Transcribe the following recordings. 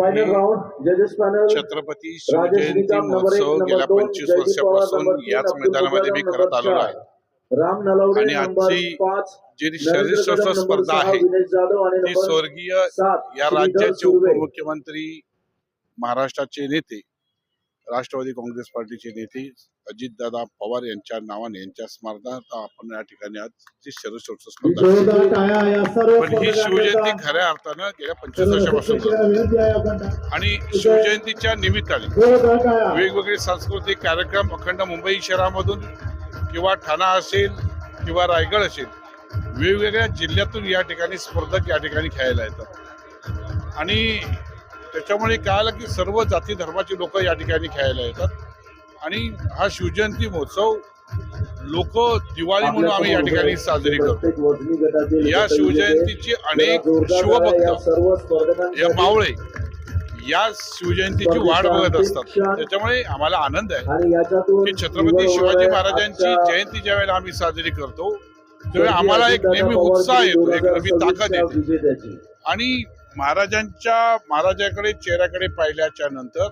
Final round जजेस panel Chhatrapati Shivjayanti महोत्सव गेल्या 25 वर्षापासून याच मैदानामध्ये मी करत आलेलो आहे राम नलवडे आणि आजची जी शरीरशास्त्र स्पर्धा आहे ती स्वर्गीय या राज्याचे उपमुख्यमंत्री, महाराष्ट्राचे नेते, राष्ट्रवादी काँग्रेस पार्टीचे नेते अजितदादा पवार यांच्या नावाने, यांच्या स्मरणार्थ आपण या ठिकाणी आज ती शरीरशास्त्र स्पर्धा, पण ही शिवजयंती खऱ्या अर्थानं गेल्या 25 वर्षापासून आणि शिवजयंतीच्या निमित्ताने वेगवेगळे सांस्कृतिक कार्यक्रम अखंड मुंबई शहरामधून किंवा ठाणा असेल किंवा रायगड असेल, वेगवेगळ्या जिल्ह्यातून या ठिकाणी स्पर्धक या ठिकाणी खेळायला येतात आणि त्याच्यामुळे काय आलं की सर्व जाती धर्माचे लोक या ठिकाणी खेळायला येतात आणि हा शिवजयंती महोत्सव लोक दिवाळी म्हणून आम्ही या ठिकाणी साजरी करतो। या शिवजयंतीची अनेक शिवभक्त या मावळे या शिवजयंतीची वाट बघत असतात, त्याच्यामुळे आम्हाला आनंद आहे की छत्रपती शिवाजी महाराजांची जयंती ज्या वेळेला आम्ही साजरी करतो त्यावेळी आम्हाला एक नेहमी उत्साह येतो, एक नवी ताकद येते आणि महाराजाकडे चेहऱ्याकडे पाहिल्याच्या नंतर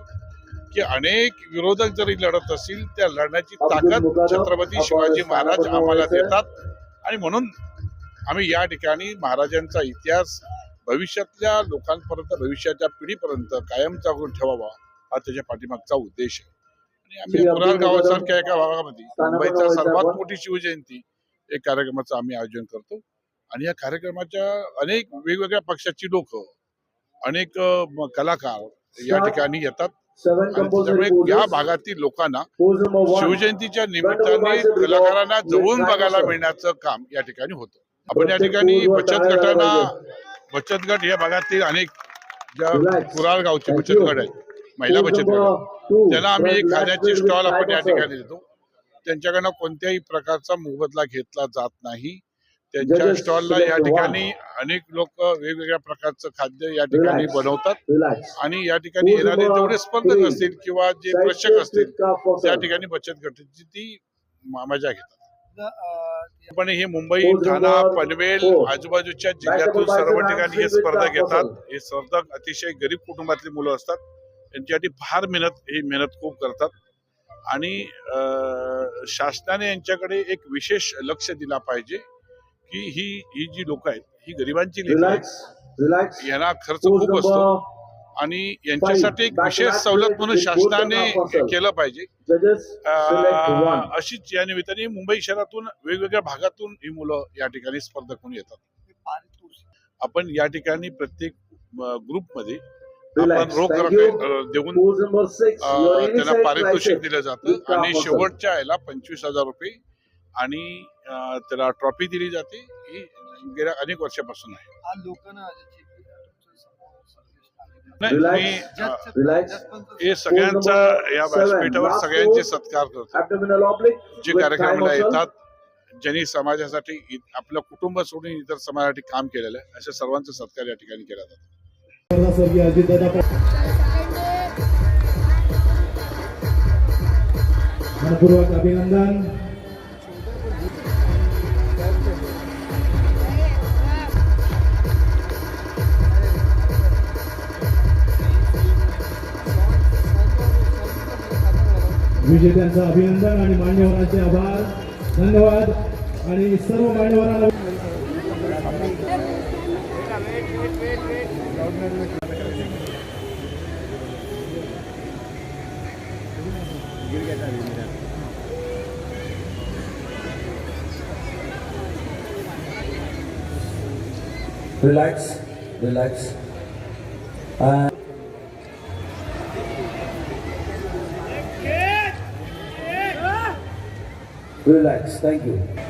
की अनेक विरोधक जरी लढत असतील त्या लढण्याची ताकद छत्रपती शिवाजी महाराज आम्हाला देतात आणि म्हणून आम्ही या ठिकाणी महाराजांचा इतिहास भविष्यातल्या लोकांपर्यंत, भविष्याच्या पिढीपर्यंत कायम जागून ठेवावा हा त्याच्या पाठीमागचा उद्देश आहे। आणि आम्ही कुरार गावासारख्या एका भागामध्ये मुंबईचा सर्वात मोठी शिवजयंती एक कार्यक्रमाचं आम्ही आयोजन करतो आणि या कार्यक्रमाच्या अनेक वेगवेगळ्या पक्षाची लोक, अनेक कलाकार या ठिकाणी येतात आणि त्यामुळे या भागातील लोकांना शिवजयंतीच्या निमित्ताने कलाकारांना जवळून बघायला मिळण्याचं काम या ठिकाणी होतं। आपण या ठिकाणी बचत गट या भागातील अनेक ज्या कुरार गावचे बचत गट आहेत, महिला बचत गट, त्याला आम्ही खाण्याचे स्टॉल आपण या ठिकाणी देतो। त्यांच्याकडनं कोणत्याही प्रकारचा मोबदला घेतला जात नाही। त्यांच्या स्टॉलला या ठिकाणी अनेक लोक वेगवेगळ्या प्रकारचं खाद्य या ठिकाणी बनवतात आणि या ठिकाणी येणारे जेवढे स्पर्धक असतील किंवा जे प्रेक्षक असतील त्या ठिकाणी बचत गटाची ती मजा घेतात। पण हे मुंबई, ठाणा, पनवेल आजूबाजूच्या जिल्ह्यातून सर्व ठिकाणी हे स्पर्धक येतात। हे स्पर्धक अतिशय गरीब कुटुंबातली मुलं असतात, त्यांच्यासाठी फार मेहनत खूप करतात आणि शासनाने यांच्याकडे एक विशेष लक्ष दिला पाहिजे की ही जी लोक आहेत ही गरिबांची लेकरं आहेत, यांना खर्च खूप असतो आणि यांच्यासाठी एक विशेष सवलत म्हणून शासनाने केलं पाहिजे। अशीच या निमित्ताने मुंबई शहरातून वेगवेगळ्या भागातून ही मुलं या ठिकाणी स्पर्धक म्हणून येतात। आपण या ठिकाणी प्रत्येक ग्रुपमध्ये आपण रोख देऊन त्यांना पारितोषिक दिलं जातं आणि शेवटच्या याला 25,000 रुपये आणि त्याला ट्रॉफी दिली जाते। ही गेल्या अनेक वर्षापासून आहे। हे सगळ्यांचा या व्यासपीठावर सगळ्यांचे सत्कार करतो, जे कार्यक्रमाला येतात, ज्यांनी समाजासाठी आपलं कुटुंब सोडून इतर समाजासाठी काम केलेलं आहे, अशा सर्वांचा सत्कार या ठिकाणी केला जातो। मनपूर्वक अभिनंदन। विजेत्यांचं अभिनंदन आणि मान्यवरांचे आभार, धन्यवाद आणि सर्व मान्यवरांना रिलॅक्स Relax, thank you.